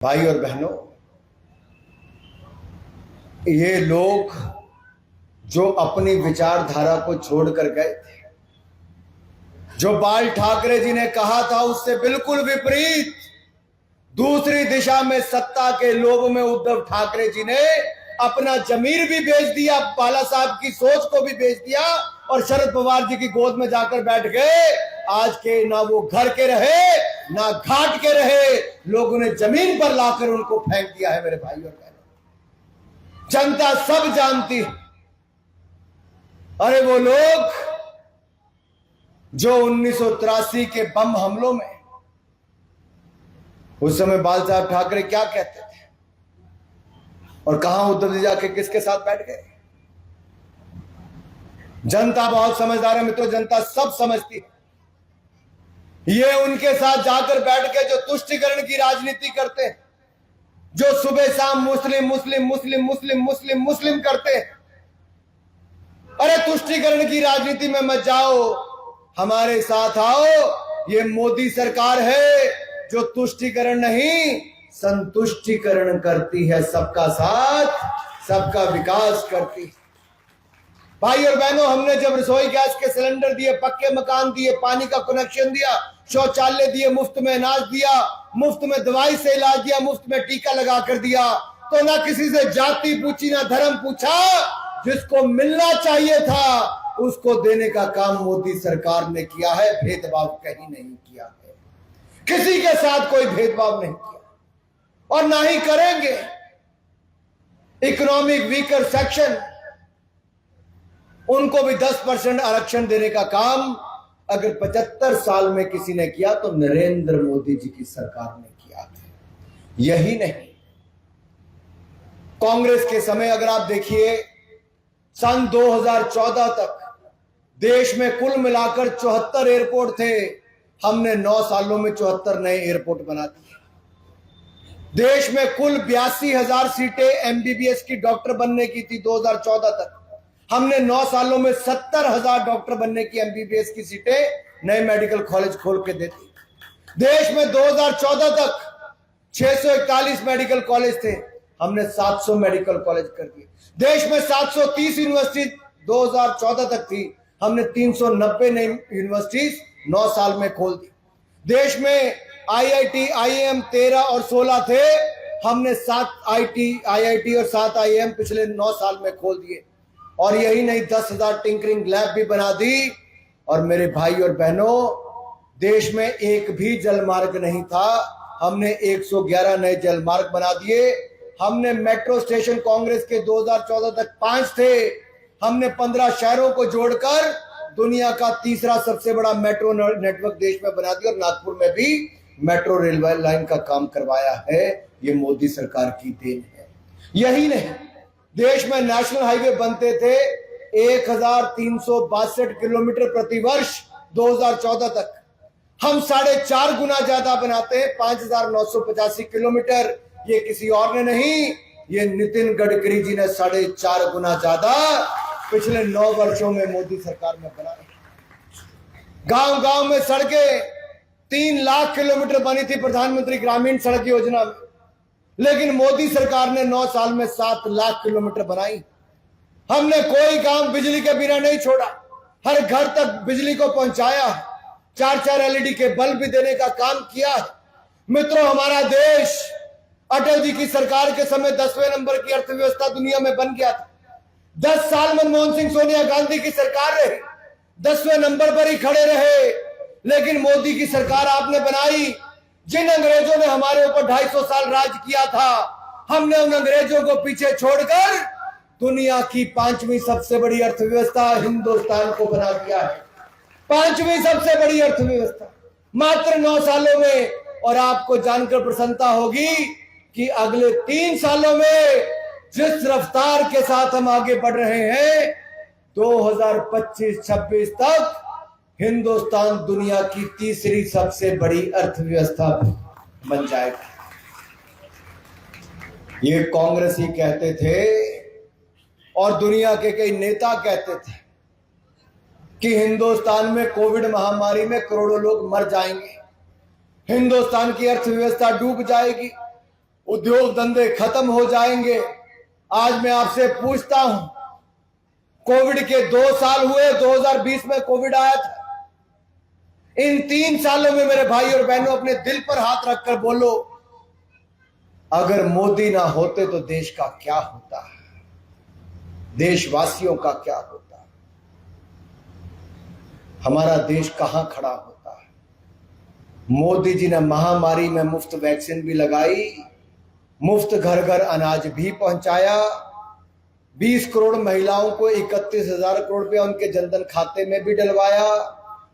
भाई और बहनों, ये लोग जो अपनी विचारधारा को छोड़कर गए थे, जो बाल ठाकरे जी ने कहा था उससे बिल्कुल विपरीत दूसरी दिशा में सत्ता के लोभ में उद्धव ठाकरे जी ने अपना जमीर भी बेच दिया, बाला साहब की सोच को भी बेच दिया और शरद पवार जी की गोद में जाकर बैठ गए। आज के ना वो घर के रहे ना घाट के रहे, लोगों ने जमीन पर लाकर उनको फेंक दिया है। मेरे भाई और बहनों, जनता सब जानती है। अरे वो लोग जो 1983 के बम हमलों में, उस समय बाल साहब ठाकरे क्या कहते थे और कहां उद्धव जी जाके किसके साथ बैठ गए। जनता बहुत समझदार है मित्रों, जनता सब समझती है। ये उनके साथ जाकर बैठ के जो तुष्टिकरण की राजनीति करते हैं, जो सुबह शाम मुस्लिम मुस्लिम मुस्लिम मुस्लिम मुस्लिम मुस्लिम करते हैं, अरे तुष्टिकरण की राजनीति में मत जाओ, हमारे साथ आओ। ये मोदी सरकार है जो तुष्टिकरण नहीं संतुष्टिकरण करती है, सबका साथ सबका विकास करती है। भाई और बहनों, हमने जब रसोई गैस के सिलेंडर दिए, पक्के मकान दिए, पानी का कनेक्शन दिया, शौचालय दिए, मुफ्त में अनाज दिया, मुफ्त में दवाई से इलाज दिया, मुफ्त में टीका लगा कर दिया, तो ना किसी से जाति पूछी ना धर्म पूछा। जिसको मिलना चाहिए था उसको देने का काम मोदी सरकार ने किया है, भेदभाव कहीं नहीं किया है, किसी के साथ कोई भेदभाव नहीं किया और ना ही करेंगे। इकोनॉमिक वीकर सेक्शन, उनको भी 10% आरक्षण देने का काम अगर 75 साल में किसी ने किया तो नरेंद्र मोदी जी की सरकार ने किया था। यही नहीं, कांग्रेस के समय अगर आप देखिए, सन 2014 तक देश में कुल मिलाकर 74 एयरपोर्ट थे। हमने 9 सालों में 74 नए एयरपोर्ट बना दिए। देश में कुल 82,000 सीटें एमबीबीएस की डॉक्टर बनने की थी 2014 तक। हमने 9 सालों में 70,000 डॉक्टर बनने की एमबीबीएस की सीटें नए मेडिकल कॉलेज खोल के देती। देश में 2014 तक 641 मेडिकल कॉलेज थे, हमने 700 मेडिकल कॉलेज कर दिए। देश में 730 यूनिवर्सिटी 2014 तक थी, हमने 390 नई यूनिवर्सिटीज 9 साल में खोल दी। देश में आईआईटी आईआईएम 13 और 16 थे, हमने 7 आईआईटी और 7 आईआईएम पिछले 9 साल में खोल दिए। और यही नहीं, 10,000 टिंकरिंग लैब भी बना दी। और मेरे भाई और बहनों, देश में एक भी जलमार्ग नहीं था, हमने 111 नए जलमार्ग बना दिए। हमने मेट्रो स्टेशन, कांग्रेस के 2014 तक 5 थे, हमने 15 शहरों को जोड़कर दुनिया का तीसरा सबसे बड़ा मेट्रो नेटवर्क देश में बना दिया और नागपुर में भी मेट्रो रेलवे लाइन का काम करवाया है। ये मोदी सरकार की देन है। यही नहीं, देश में नेशनल हाईवे बनते थे 1362 किलोमीटर प्रति वर्ष 2014 तक, हम 4.5 गुना ज्यादा बनाते हैं, 5,985 किलोमीटर। ये किसी और ने नहीं, ये नितिन गडकरी जी ने 4.5 गुना ज्यादा पिछले 9 वर्षों में मोदी सरकार में बनाई। गांव गांव में सड़कें 3 लाख किलोमीटर बनी थी प्रधानमंत्री ग्रामीण सड़क योजना में, लेकिन मोदी सरकार ने 9 साल में 7 लाख किलोमीटर बनाई। हमने कोई गांव बिजली के बिना नहीं छोड़ा, हर घर तक बिजली को पहुंचाया है, 4-4 एलईडी के बल्ब भी देने का काम किया है। मित्रों, हमारा देश अटल जी की सरकार के समय 10वें नंबर की अर्थव्यवस्था दुनिया में बन गया था। 10 साल मनमोहन सिंह सोनिया गांधी की सरकार रही, 10वें नंबर पर ही खड़े रहे। लेकिन मोदी की सरकार आपने बनाई। जिन अंग्रेजों ने हमारे ऊपर 250 साल राज किया था, हमने उन अंग्रेजों को पीछे छोड़कर दुनिया की 5वीं सबसे बड़ी अर्थव्यवस्था हिंदुस्तान को बना दिया है। 5वीं सबसे बड़ी अर्थव्यवस्था मात्र 9 सालों में। और आपको जानकर प्रसन्नता होगी कि अगले 3 सालों में जिस रफ्तार के साथ हम आगे बढ़ रहे हैं, 2025-26 तक हिंदुस्तान दुनिया की तीसरी सबसे बड़ी अर्थव्यवस्था बन जाएगा। ये कांग्रेस ही कहते थे और दुनिया के कई नेता कहते थे कि हिंदुस्तान में कोविड महामारी में करोड़ों लोग मर जाएंगे, हिंदुस्तान की अर्थव्यवस्था डूब जाएगी, उद्योग धंधे खत्म हो जाएंगे। आज मैं आपसे पूछता हूं, कोविड के 2 साल हुए, 2020 में कोविड आया था। इन 3 सालों में मेरे भाई और बहनों, अपने दिल पर हाथ रखकर बोलो, अगर मोदी ना होते तो देश का क्या होता, देशवासियों का क्या होता, हमारा देश कहां खड़ा होता। मोदी जी ने महामारी में मुफ्त वैक्सीन भी लगाई, मुफ्त घर घर अनाज भी पहुंचाया, 20 करोड़ महिलाओं को 31,000 करोड़ रुपया उनके जनधन खाते में भी डलवाया,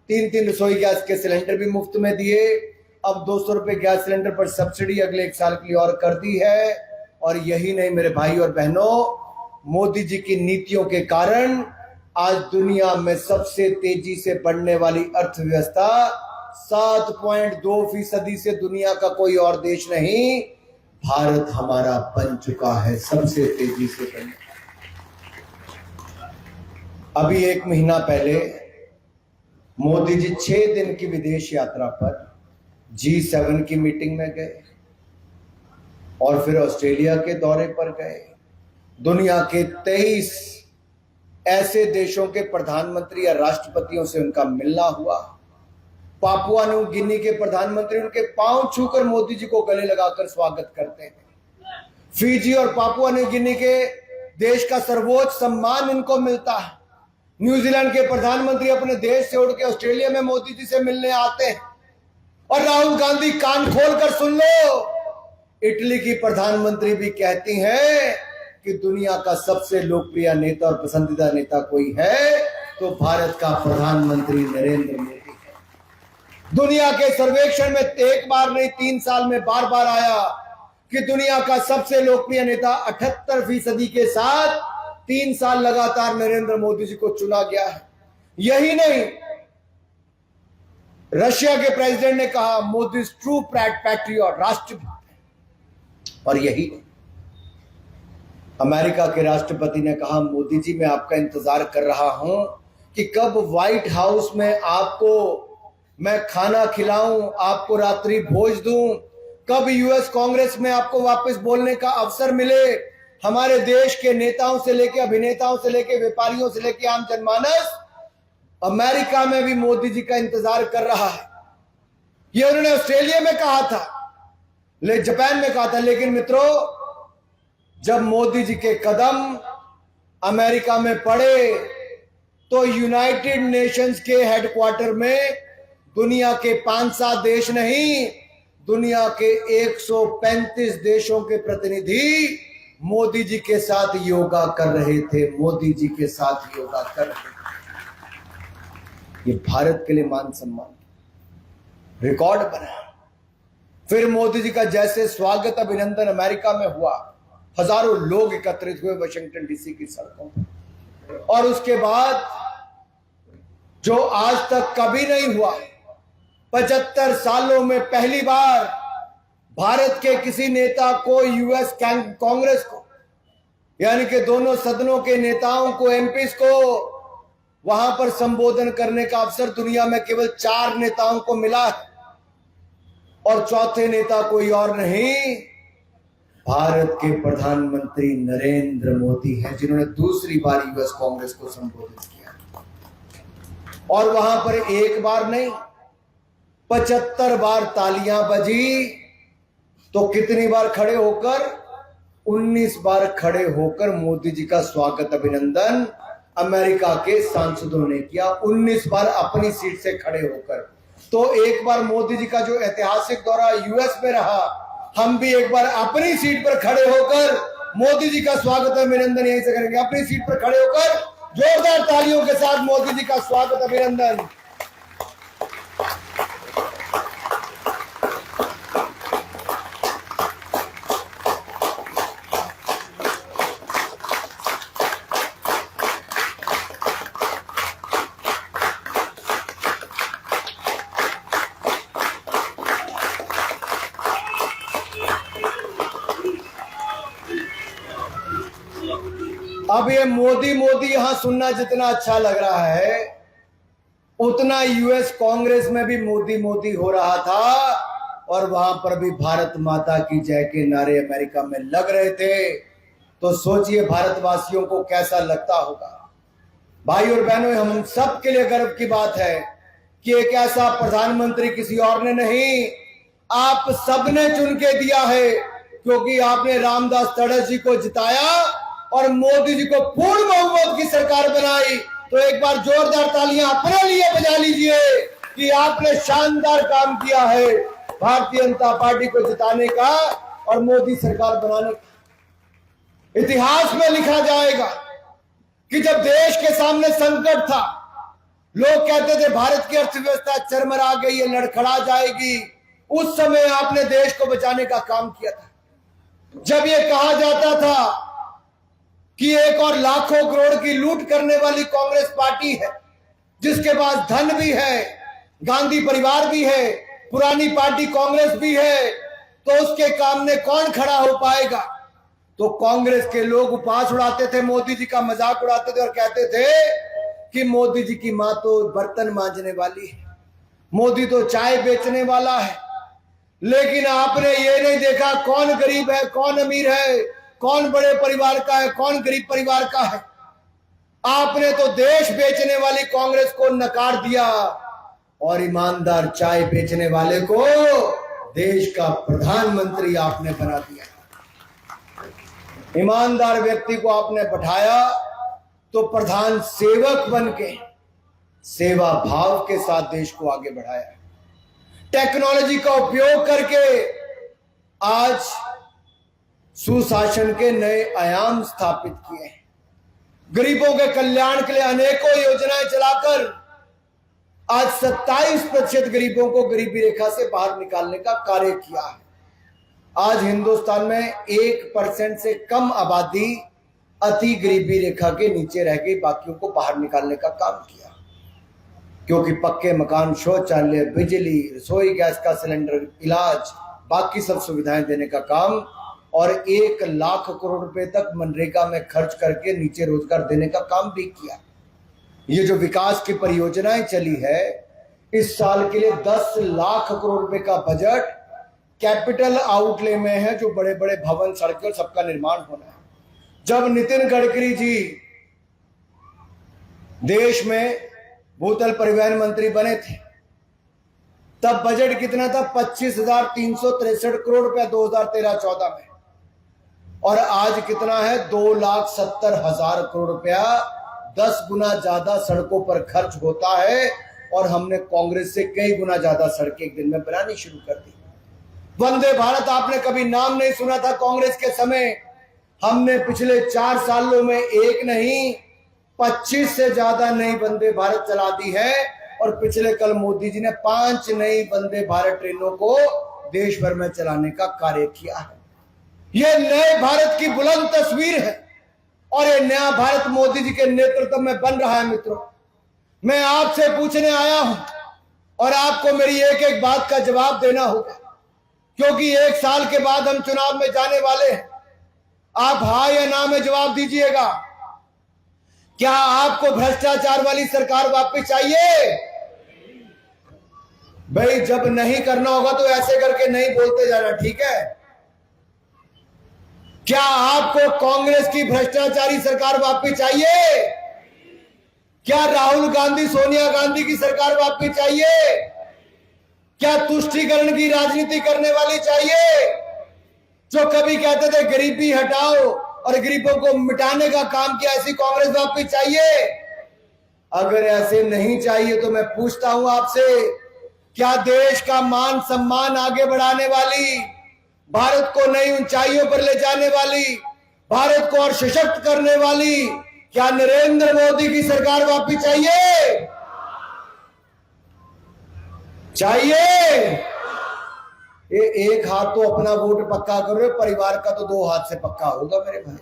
3 रसोई गैस के सिलेंडर भी मुफ्त में दिए। अब 200 रुपए गैस सिलेंडर पर सब्सिडी अगले 1 साल के लिए और कर दी है। और यही नहीं मेरे भाई और बहनों, मोदी जी की नीतियों के कारण आज दुनिया में सबसे तेजी से बढ़ने वाली अर्थव्यवस्था 7.2% से दुनिया का कोई और देश नहीं, भारत हमारा बन चुका है सबसे तेजी से बढ़ने। अभी 1 महीना पहले मोदी जी 6 दिन की विदेश यात्रा पर G7 की मीटिंग में गए और फिर ऑस्ट्रेलिया के दौरे पर गए। दुनिया के 23 ऐसे देशों के प्रधानमंत्री या राष्ट्रपतियों से उनका मिलना हुआ। पापुआ न्यू गिनी के प्रधानमंत्री उनके पांव छूकर मोदी जी को गले लगाकर स्वागत करते हैं। फिजी और पापुआ न्यू गिनी के देश का सर्वोच्च सम्मान इनको मिलता है। न्यूजीलैंड के प्रधानमंत्री अपने देश से उड़ के ऑस्ट्रेलिया में मोदी जी से मिलने आते हैं। और राहुल गांधी, कान खोलकर सुन लो, इटली की प्रधानमंत्री भी कहती हैं कि दुनिया का सबसे लोकप्रिय नेता और पसंदीदा नेता कोई है तो भारत का प्रधानमंत्री नरेंद्र मोदी है। दुनिया के सर्वेक्षण में एक बार नहीं 3 साल में बार बार आया कि दुनिया का सबसे लोकप्रिय नेता 78% के साथ 3 साल लगातार नरेंद्र मोदी जी को चुना गया है। यही नहीं, रशिया के प्रेसिडेंट ने कहा मोदी इज ट्रू पैट्रियट, राष्ट्रभक्त। और यही नहीं, अमेरिका के राष्ट्रपति ने कहा मोदी जी मैं आपका इंतजार कर रहा हूं कि कब व्हाइट हाउस में आपको मैं खाना खिलाऊं, आपको रात्रि भोज दूं, कब यूएस कांग्रेस में आपको वापस बोलने का अवसर मिले। हमारे देश के नेताओं से लेके अभिनेताओं से लेके व्यापारियों से लेके आम जनमानस अमेरिका में भी मोदी जी का इंतजार कर रहा है। ये उन्होंने ऑस्ट्रेलिया में कहा था, जापान में कहा था। लेकिन मित्रों, जब मोदी जी के कदम अमेरिका में पड़े तो यूनाइटेड नेशंस के हेडक्वार्टर में दुनिया के 5-7 देश नहीं, दुनिया के 135 देशों के प्रतिनिधि मोदी जी के साथ योगा कर रहे थे, मोदी जी के साथ योगा कर रहे थे। ये भारत के लिए मान सम्मान रिकॉर्ड बना। फिर मोदी जी का जैसे स्वागत अभिनंदन अमेरिका में हुआ, हजारों लोग एकत्रित हुए वाशिंगटन डीसी की सड़कों पर। और उसके बाद जो आज तक कभी नहीं हुआ, 75 सालों में पहली बार भारत के किसी नेता को यूएस कांग्रेस को, यानी कि दोनों सदनों के नेताओं को, एमपीज को वहां पर संबोधन करने का अवसर दुनिया में केवल 4 नेताओं को मिला है। और चौथे नेता कोई और नहीं, भारत के प्रधानमंत्री नरेंद्र मोदी हैं, जिन्होंने दूसरी बार यूएस कांग्रेस को संबोधित किया। और वहां पर एक बार नहीं 75 बार तालियां बजी। तो कितनी बार खड़े होकर? 19 बार खड़े होकर मोदी जी का स्वागत अभिनंदन अमेरिका के सांसदों ने किया, 19 बार अपनी सीट से खड़े होकर। तो एक बार मोदी जी का जो ऐतिहासिक दौरा यूएस में रहा, हम भी एक बार अपनी सीट पर खड़े होकर मोदी जी का स्वागत अभिनंदन यहीं से करेंगे। अपनी सीट पर खड़े होकर जोरदार तालियों के साथ मोदी जी का स्वागत अभिनंदन। अब ये मोदी मोदी यहां सुनना जितना अच्छा लग रहा है, उतना यूएस कांग्रेस में भी मोदी मोदी हो रहा था और वहां पर भी भारत माता की जय के नारे अमेरिका में लग रहे थे। तो सोचिए भारतवासियों को कैसा लगता होगा। भाई और बहनों, हम सब के लिए गर्व की बात है कि एक ऐसा प्रधानमंत्री किसी और ने नहीं, आप सबने चुन के दिया है, क्योंकि आपने रामदास तड़स जी को जिताया और मोदी जी को पूर्ण बहुमत की सरकार बनाई। तो एक बार जोरदार तालियां अपने लिए बजा लीजिए कि आपने शानदार काम किया है भारतीय जनता पार्टी को जिताने का और मोदी सरकार बनाने का। इतिहास में लिखा जाएगा कि जब देश के सामने संकट था, लोग कहते थे भारत की अर्थव्यवस्था चरमरा गई है, लड़खड़ा जाएगी, उस समय आपने देश को बचाने का काम किया था। जब यह कहा जाता था कि एक और लाखों करोड़ की लूट करने वाली कांग्रेस पार्टी है, जिसके पास धन भी है, गांधी परिवार भी है, पुरानी पार्टी कांग्रेस भी है, तो उसके सामने कौन खड़ा हो पाएगा। तो कांग्रेस के लोग उपहास उड़ाते थे, मोदी जी का मजाक उड़ाते थे और कहते थे कि मोदी जी की मां तो बर्तन मांजने वाली है, मोदी तो चाय बेचने वाला है। लेकिन आपने ये नहीं देखा कौन गरीब है, कौन अमीर है, कौन बड़े परिवार का है, कौन गरीब परिवार का है। आपने तो देश बेचने वाली कांग्रेस को नकार दिया और ईमानदार चाय बेचने वाले को देश का प्रधानमंत्री आपने बना दिया। ईमानदार व्यक्ति को आपने बैठाया तो प्रधान सेवक बनके सेवा भाव के साथ देश को आगे बढ़ाया। टेक्नोलॉजी का उपयोग करके आज सुशासन के नए आयाम स्थापित किए। गरीबों के कल्याण के लिए अनेकों योजनाएं चलाकर आज 27% गरीबों को गरीबी रेखा से बाहर निकालने का कार्य किया है। आज हिंदुस्तान में 1% से कम आबादी अति गरीबी रेखा के नीचे रह गई, बाकियों को बाहर निकालने का काम किया। क्योंकि पक्के मकान, शौचालय, बिजली, रसोई गैस का सिलेंडर, इलाज, बाकी सब सुविधाएं देने का काम और 1 लाख करोड़ रुपए तक मनरेगा में खर्च करके नीचे रोजगार देने का काम भी किया। ये जो विकास की परियोजनाएं चली है, इस साल के लिए 10 लाख करोड़ रुपए का बजट कैपिटल आउटले में है, जो बड़े बड़े भवन, सड़कें, सबका निर्माण होना है। जब नितिन गडकरी जी देश में भूतल परिवहन मंत्री बने थे, तब बजट कितना था? 25,363 करोड़ रुपया 2013-14 में, और आज कितना है? 2,70,000 करोड़ रुपया। 10 गुना ज्यादा सड़कों पर खर्च होता है और हमने कांग्रेस से कई गुना ज्यादा सड़कें एक दिन में बनानी शुरू कर दी। वंदे भारत आपने कभी नाम नहीं सुना था कांग्रेस के समय। हमने पिछले 4 सालों में एक नहीं 25 से ज्यादा नई वंदे भारत चला दी है, और पिछले कल मोदी जी ने 5 नई वंदे भारत ट्रेनों को देश भर में चलाने का कार्य किया है। यह नए भारत की बुलंद तस्वीर है और यह नया भारत मोदी जी के नेतृत्व में बन रहा है। मित्रों, मैं आपसे पूछने आया हूं और आपको मेरी एक एक बात का जवाब देना होगा, क्योंकि 1 साल के बाद हम चुनाव में जाने वाले हैं। आप हाँ या ना में जवाब दीजिएगा। क्या आपको भ्रष्टाचार वाली सरकार वापस चाहिए? भाई, जब नहीं करना होगा तो ऐसे करके नहीं बोलते जाना, ठीक है? क्या आपको कांग्रेस की भ्रष्टाचारी सरकार वापस चाहिए? क्या राहुल गांधी, सोनिया गांधी की सरकार वापस चाहिए? क्या तुष्टीकरण की राजनीति करने वाली चाहिए, जो कभी कहते थे गरीबी हटाओ और गरीबों को मिटाने का काम किया? ऐसी कांग्रेस वापस चाहिए? अगर ऐसे नहीं चाहिए तो मैं पूछता हूं आपसे, क्या देश का मान सम्मान आगे बढ़ाने वाली, भारत को नई ऊंचाइयों पर ले जाने वाली, भारत को और सशक्त करने वाली, क्या नरेंद्र मोदी की सरकार वापस चाहिए? चाहिए? ये एक हाथ तो अपना वोट पक्का करो, परिवार का तो 2 हाथ से पक्का होगा मेरे भाई।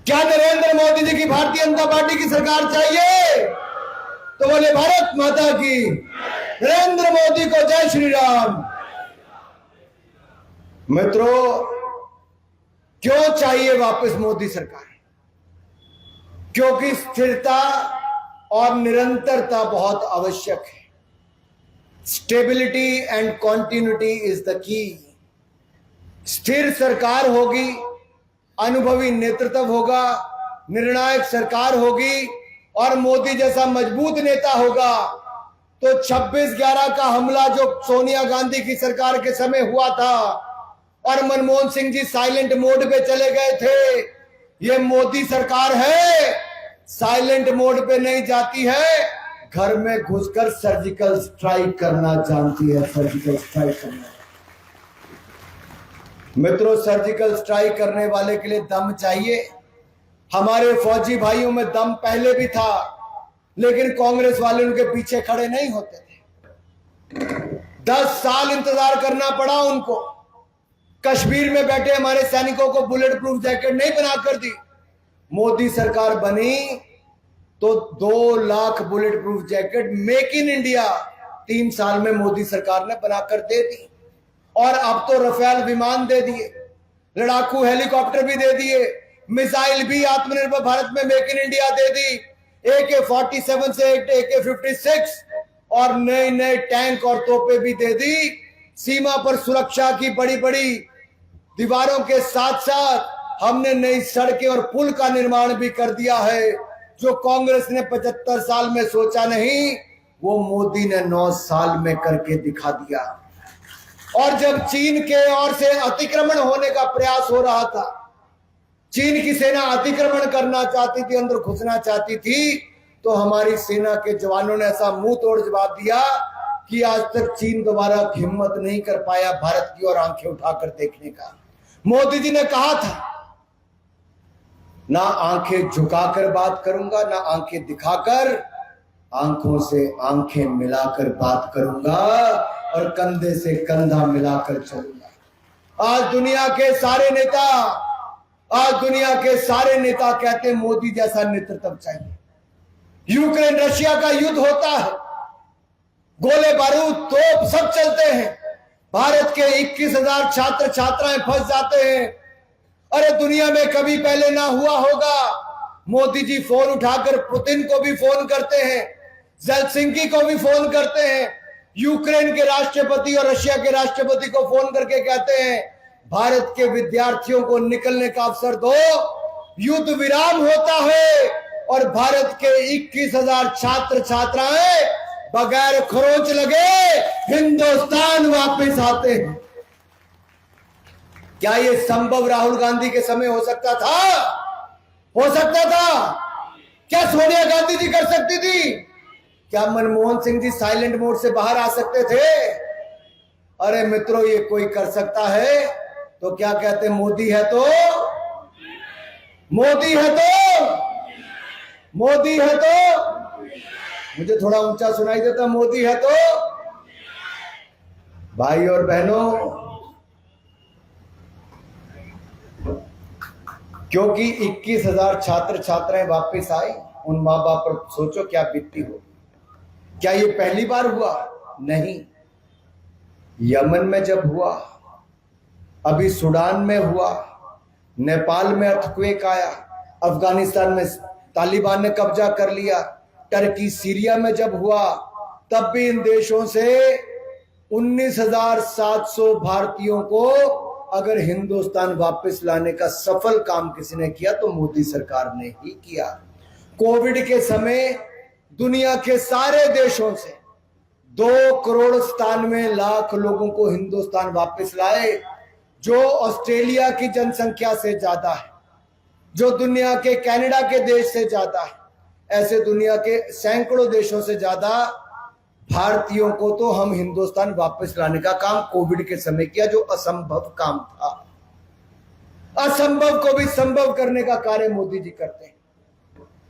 क्या नरेंद्र मोदी जी की भारतीय जनता पार्टी की सरकार चाहिए? तो बोले भारत माता की, नरेंद्र मोदी को जय श्री राम। मित्रों, क्यों चाहिए वापस मोदी सरकार? क्योंकि स्थिरता और निरंतरता बहुत आवश्यक है। Stability and continuity is the key. स्थिर सरकार होगी, अनुभवी नेतृत्व होगा, निर्णायक सरकार होगी और मोदी जैसा मजबूत नेता होगा तो 26/11 का हमला जो सोनिया गांधी की सरकार के समय हुआ था और मनमोहन सिंह जी साइलेंट मोड पे चले गए थे, ये मोदी सरकार है, साइलेंट मोड पे नहीं जाती है, घर में घुसकर सर्जिकल स्ट्राइक करना जानती है। सर्जिकल स्ट्राइक करना, मित्रों, सर्जिकल स्ट्राइक करने वाले के लिए दम चाहिए। हमारे फौजी भाइयों में दम पहले भी था, लेकिन कांग्रेस वाले उनके पीछे खड़े नहीं होते थे। 10 साल इंतजार करना पड़ा उनको। कश्मीर में बैठे हमारे सैनिकों को बुलेट प्रूफ जैकेट नहीं बनाकर दी। मोदी सरकार बनी तो 2 lakh bullet proof jacket make in India 3 साल में मोदी सरकार ने बनाकर दे दी। और अब तो रफेल विमान दे दिए, लड़ाकू हेलीकॉप्टर भी दे दिए, मिसाइल भी आत्मनिर्भर भारत में make in India they the, AK-47 से AK-56 और नए नए टैंक और तोपे भी दे दी। सीमा पर सुरक्षा की बड़ी बड़ी दीवारों के साथ साथ हमने नई सड़कें और पुल का निर्माण भी कर दिया है। जो कांग्रेस ने 75 साल में सोचा नहीं, वो मोदी ने 9 साल में करके दिखा दिया। और जब चीन के ओर से अतिक्रमण होने का प्रयास हो रहा था, चीन की सेना अतिक्रमण करना चाहती थी, अंदर घुसना चाहती थी, तो हमारी सेना के जवानों ने ऐसा मुंह तोड़ जवाब दिया कि आज तक चीन दोबारा हिम्मत नहीं कर पाया भारत की ओर आंखें उठाकर देखने का। मोदी जी ने कहा था, ना आंखें झुकाकर बात करूंगा, ना आंखें दिखाकर, आंखों से आंखें मिलाकर बात करूंगा और कंधे से कंधा मिलाकर चलूंगा। आज दुनिया के सारे नेता कहते हैं मोदी जैसा नेतृत्व चाहिए। यूक्रेन रशिया का युद्ध होता है, गोले बारूद तोप सब चलते हैं, भारत के 21,000 छात्र छात्राएं फंस जाते हैं। अरे दुनिया में कभी पहले ना हुआ होगा। मोदी जी फोन उठाकर पुतिन को भी फोन करते हैं, जेलेंस्की को भी फोन करते हैं, यूक्रेन के राष्ट्रपति और रशिया के राष्ट्रपति को फोन करके कहते हैं भारत के विद्यार्थियों को निकलने का अवसर दो, युद्ध विराम होता है और भारत के 21,000 छात्र छात्राएं बगैर खरोंच लगे हिंदुस्तान वापस आते हैं। क्या ये संभव राहुल गांधी के समय हो सकता था? हो सकता था? क्या सोनिया गांधी जी कर सकती थी? क्या मनमोहन सिंह जी साइलेंट मोड से बाहर आ सकते थे? अरे मित्रों, ये कोई कर सकता है तो क्या कहते, मोदी है तो, मोदी है तो, मोदी है तो, मुझे थोड़ा ऊंचा सुनाई देता, मोदी है तो। भाई और बहनों, क्योंकि 21,000 छात्र छात्राएं वापस आए, उन मां बाप पर सोचो क्या बीतती हो। क्या ये पहली बार हुआ? नहीं, यमन में जब हुआ, अभी सूडान में हुआ, नेपाल में अर्थक्वेक आया, अफगानिस्तान में तालिबान ने कब्जा कर लिया, टर्की सीरिया में जब हुआ, तब भी इन देशों से 19,700 भारतीयों को अगर हिंदुस्तान वापस लाने का सफल काम किसी ने किया तो मोदी सरकार ने ही किया। कोविड के समय दुनिया के सारे देशों से 2,97,00,000 लोगों को हिंदुस्तान वापस लाए, जो ऑस्ट्रेलिया की जनसंख्या से ज्यादा है, जो दुनिया के कनाडा के देश से ज्यादा है। ऐसे दुनिया के सैकड़ों देशों से ज्यादा भारतीयों को तो हम हिंदुस्तान वापस लाने का काम कोविड के समय किया, जो असंभव काम था। असंभव को भी संभव करने का कार्य मोदी जी करते हैं।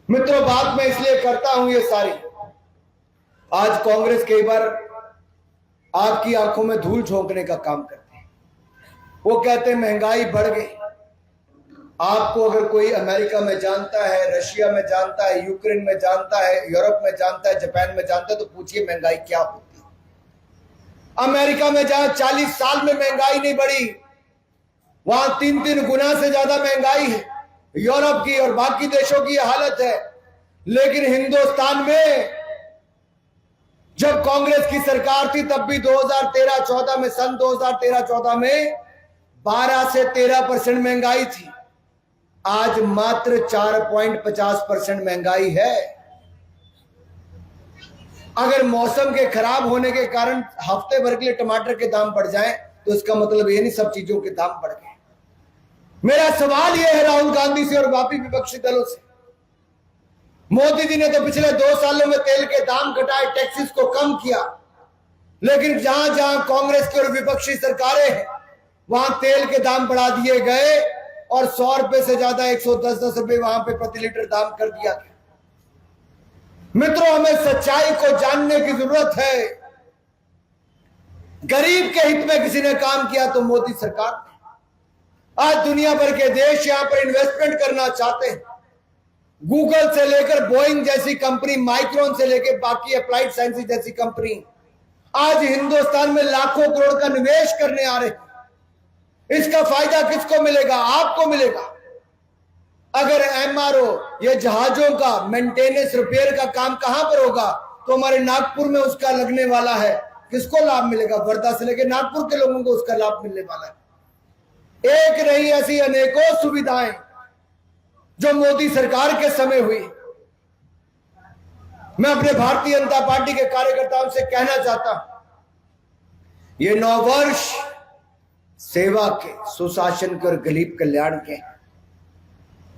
मित्रों, बात मैं इसलिए करता हूं ये सारी, आज कांग्रेस कई बार आपकी आंखों में धूल झोंकने का काम करते हैं। वो कहते हैं महंगाई बढ़ गई। आपको अगर कोई अमेरिका में जानता है, रशिया में जानता है, यूक्रेन में जानता है, यूरोप में जानता है, जापान में जानता है, तो पूछिए महंगाई क्या होती है। अमेरिका में जहां 40 साल में महंगाई नहीं बढ़ी, वहां 3-3 गुना से ज्यादा महंगाई है। यूरोप की और बाकी देशों की हालत है। लेकिन हिंदुस्तान में जब कांग्रेस की सरकार थी तब भी 2013-14 में, सन 2013-14 में 12 से 13% महंगाई थी। आज मात्र 4.50% महंगाई है। अगर मौसम के खराब होने के कारण हफ्ते भर के लिए टमाटर के दाम बढ़ जाएं तो इसका मतलब ये नहीं सब चीजों के दाम बढ़ गए। मेरा सवाल यह है राहुल गांधी से और बाकी विपक्षी दलों से, मोदी जी ने तो पिछले 2 सालों में तेल के दाम घटाए, टैक्सेस को कम किया, लेकिन जहां जहां कांग्रेस की और विपक्षी सरकारें हैं वहां तेल के दाम बढ़ा दिए गए और 100 रुपए से ज्यादा 110 रुपए वहां पे प्रति लीटर दाम कर दिया गया। मित्रों, हमें सच्चाई को जानने की जरूरत है। गरीब के हित में किसी ने काम किया तो मोदी सरकार ने। आज दुनिया भर के देश यहां पर इन्वेस्टमेंट करना चाहते हैं। गूगल से लेकर बोइंग जैसी कंपनी, माइक्रोन से लेकर बाकी अप्लाइड साइंसेज जैसी कंपनी आज हिंदुस्तान में लाखों करोड़ का निवेश करने आ रहे हैं। इसका फायदा किसको मिलेगा? आपको मिलेगा। अगर एमआरओ ये जहाजों का मेंटेनेंस रिपेयर का काम कहां पर होगा तो हमारे नागपुर में उसका लगने वाला है। किसको लाभ मिलेगा? वर्धा से लेकर नागपुर के लोगों को उसका लाभ मिलने वाला है। एक नहीं, ऐसी अनेकों सुविधाएं जो मोदी सरकार के समय हुई। मैं अपने भारतीय जनता पार्टी के कार्यकर्ताओं से कहना चाहता हूं, ये 9 वर्ष सेवा के, सुशासन के और गरीब कल्याण के,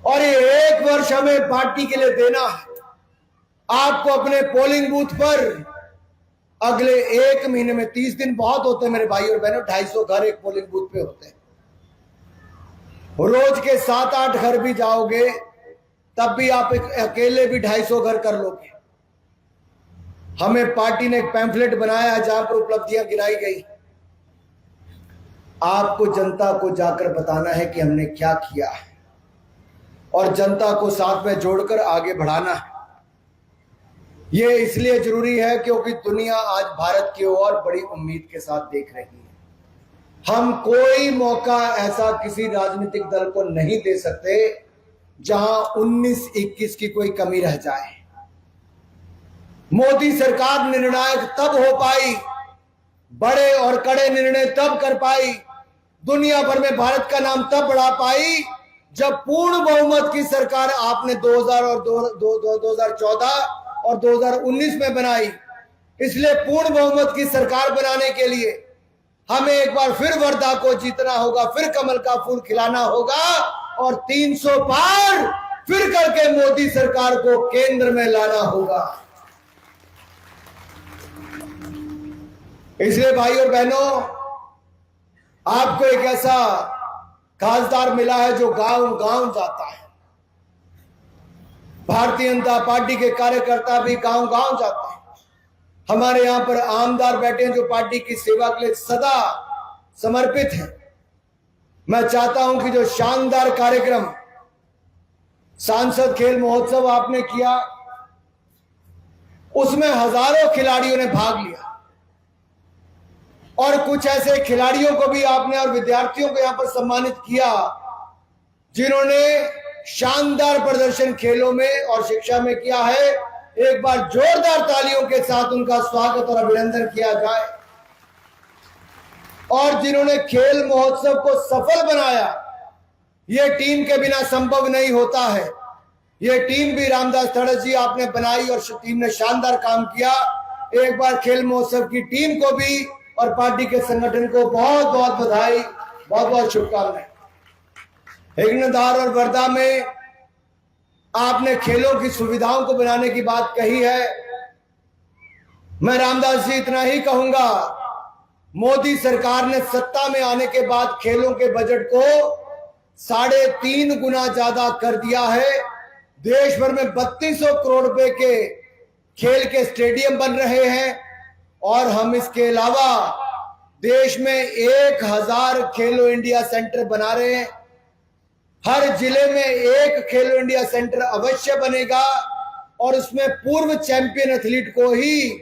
और ये 1 वर्ष हमें पार्टी के लिए देना है। आपको अपने पोलिंग बूथ पर अगले 1 महीने में 30 दिन बहुत होते हैं मेरे भाई और बहनों, 250 घर एक पोलिंग बूथ पे होते हैं। रोज के 7-8 घर भी जाओगे तब भी आप अकेले भी 250 घर कर लोगे। हमें पार्टी ने एक पैम्फलेट बनाया जहां पर उपलब्धियां गिनाई गई। आपको जनता को जाकर बताना है कि हमने क्या किया है और जनता को साथ में जोड़कर आगे बढ़ाना है। यह इसलिए जरूरी है क्योंकि दुनिया आज भारत की ओर बड़ी उम्मीद के साथ देख रही है। हम कोई मौका ऐसा किसी राजनीतिक दल को नहीं दे सकते जहां 19-21 की कोई कमी रह जाए। मोदी सरकार निर्णायक तब हो पाई, बड़े और कड़े निर्णय तब कर पाई, दुनिया भर में भारत का नाम तब बढ़ा पाई जब पूर्ण बहुमत की सरकार आपने 2014 और 2019 में बनाई। इसलिए पूर्ण बहुमत की सरकार बनाने के लिए हमें एक बार फिर वर्धा को जीतना होगा, फिर कमल का फूल खिलाना होगा और 300 पार फिर करके मोदी सरकार को केंद्र में लाना होगा। इसलिए भाई और बहनों, आपको एक ऐसा खासदार मिला है जो गांव गांव जाता है। भारतीय जनता पार्टी के कार्यकर्ता भी गांव गांव जाते हैं। हमारे यहां पर आमदार बैठे हैं जो पार्टी की सेवा के लिए सदा समर्पित हैं। मैं चाहता हूं कि जो शानदार कार्यक्रम सांसद खेल महोत्सव आपने किया, उसमें हजारों खिलाड़ियों ने भाग लिया और कुछ ऐसे खिलाड़ियों को भी आपने और विद्यार्थियों को यहां पर सम्मानित किया जिन्होंने शानदार प्रदर्शन खेलों में और शिक्षा में किया है। एक बार जोरदार तालियों के साथ उनका स्वागत और अभिनंदन किया जाए। और जिन्होंने खेल महोत्सव को सफल बनाया, यह टीम के बिना संभव नहीं होता है। यह टीम भी रामदास तड़स जी आपने बनाई और टीम ने शानदार काम किया। एक बार खेल महोत्सव की टीम को भी और पार्टी के संगठन को बहुत बहुत बधाई, बहुत बहुत शुभकामनाएं। हिंगणधार और वर्धा में आपने खेलों की सुविधाओं को बनाने की बात कही है। मैं रामदास जी इतना ही कहूंगा, मोदी सरकार ने सत्ता में आने के बाद खेलों के बजट को 3.5 गुना ज्यादा कर दिया है। देश भर में 3200 करोड़ रुपए के खेल के स्टेडियम बन रहे हैं और हम इसके अलावा देश में 1000 खेलो इंडिया सेंटर बना रहे हैं। हर जिले में एक खेलो इंडिया सेंटर अवश्य बनेगा और उसमें पूर्व चैंपियन एथलीट को ही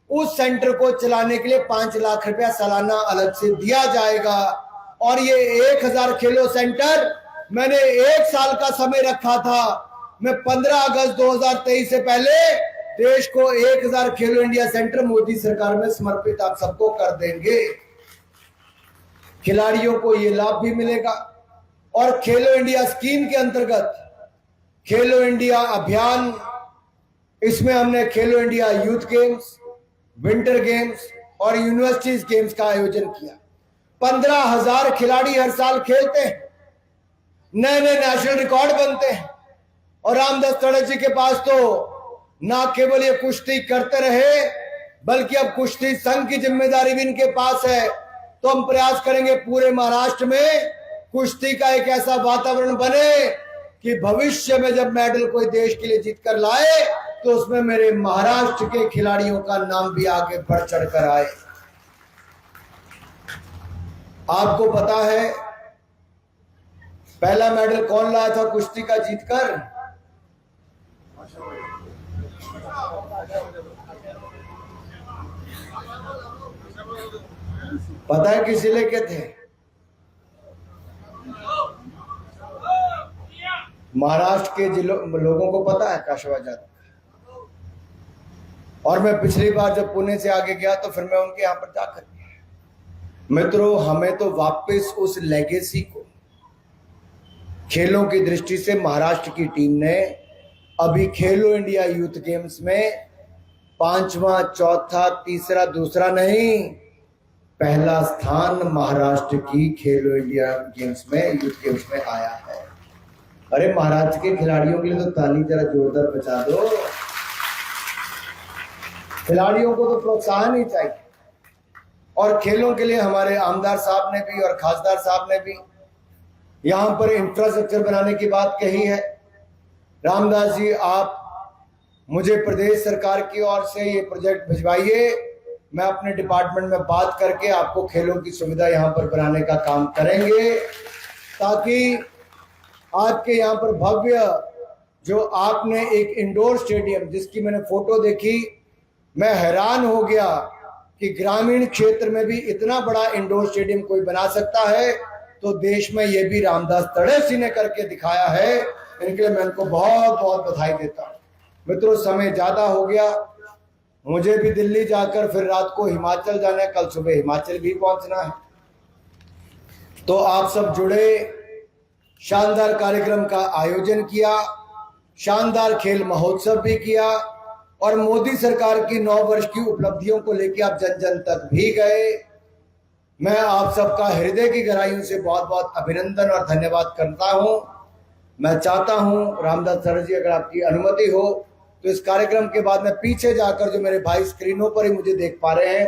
उस सेंटर को चलाने के लिए 5 लाख रुपया सालाना अलग से दिया जाएगा। और ये 1000 खेलो सेंटर मैंने 1 साल का समय रखा था। मैं 15 अगस्त 2023 से पहले देश को 1000 खेलो इंडिया सेंटर मोदी सरकार में समर्पित आप सबको कर देंगे। खिलाड़ियों को ये लाभ भी मिलेगा। और खेलो इंडिया स्कीम के अंतर्गत खेलो इंडिया अभियान, इसमें हमने खेलो India youth games, winter games और यूनिवर्सिटीज गेम्स का आयोजन किया। 15,000 खिलाड़ी हर साल खेलते हैं, नए नए नेशनल रिकॉर्ड बनते हैं। और रामदास तड़े जी के पास तो ना केवल ये कुश्ती करते रहे, बल्कि अब कुश्ती संघ की जिम्मेदारी भी इनके पास है। तो हम प्रयास करेंगे पूरे महाराष्ट्र में कुश्ती का एक ऐसा वातावरण बने कि भविष्य में जब मेडल कोई देश के लिए जीत कर लाए तो उसमें मेरे महाराष्ट्र के खिलाड़ियों का नाम भी आगे बढ़ चढ़ कर आए। आपको पता है पहला मेडल कौन लाया था कुश्ती का जीतकर? पता है किस जिले के थे? महाराष्ट्र के जिलों लोगों को पता है, काशवा जाधव। और मैं पिछली बार जब पुणे से आगे गया तो फिर मैं उनके यहां पर जाकर, मित्रों, हमें तो वापस उस लेगेसी को, खेलों की दृष्टि से महाराष्ट्र की टीम ने अभी खेलो इंडिया यूथ गेम्स में 5वां, चौथा, तीसरा, दूसरा नहीं, पहला स्थान महाराष्ट्र की खेलो इंडिया गेम्स में, यूथ गेम्स में आया है। अरे महाराष्ट्र के खिलाड़ियों के लिए तो ताली जरा जोरदार बजा दो। खिलाड़ियों को तो प्रोत्साहन ही चाहिए। और खेलों के लिए हमारे आमदार साहब ने भी और खासदार साहब ने भी यहां पर इंफ्रास्ट्रक्चर बनाने की बात कही है। रामदास जी, आप मुझे प्रदेश सरकार की ओर से ये प्रोजेक्ट भिजवाइए, मैं अपने डिपार्टमेंट में बात करके आपको खेलों की सुविधा यहां पर बनाने का काम करेंगे, ताकि आपके यहां पर भव्य जो आपने एक इंडोर स्टेडियम, जिसकी मैंने फोटो देखी, मैं हैरान हो गया कि ग्रामीण क्षेत्र में भी इतना बड़ा इंडोर स्टेडियम कोई बना सकता है, तो देश में ये भी रामदास तड़ेसी ने करके दिखाया है। इनके लिए मैं इनको बहुत बहुत बधाई देता हूं। मित्रों, समय ज्यादा हो गया, मुझे भी दिल्ली जाकर फिर रात को हिमाचल जाना है, कल सुबह हिमाचल भी पहुंचना है। तो आप सब जुड़े, शानदार कार्यक्रम का आयोजन किया, शानदार खेल महोत्सव भी किया, और मोदी सरकार की 9 वर्ष की उपलब्धियों को लेकर आप जन जन तक भी गए। मैं आप सबका हृदय की गहराइयों से बहुत बहुत अभिनंदन और धन्यवाद करता हूं। मैं चाहता हूं रामदास सर जी, अगर आपकी अनुमति हो तो इस कार्यक्रम के बाद मैं पीछे जाकर, जो मेरे भाई स्क्रीनों पर ही मुझे देख पा रहे हैं,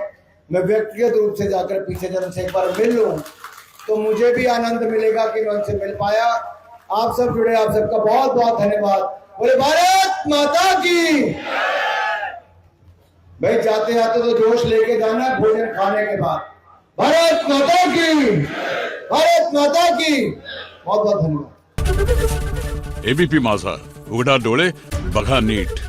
मैं व्यक्तिगत रूप से जाकर पीछे जब उनसे एक बार मिल लूं तो मुझे भी आनंद मिलेगा कि मैं उनसे मिल पाया। आप सब जुड़े, आप सबका बहुत बहुत धन्यवाद। बोले भारत माता की। भाई जाते जाते तो जोश लेके जाना भोजन खाने के बाद। भारत माता की, भारत माता की। बहुत बहुत धन्यवाद। एबीपी माझा, उघडा डोळे बघा नीट।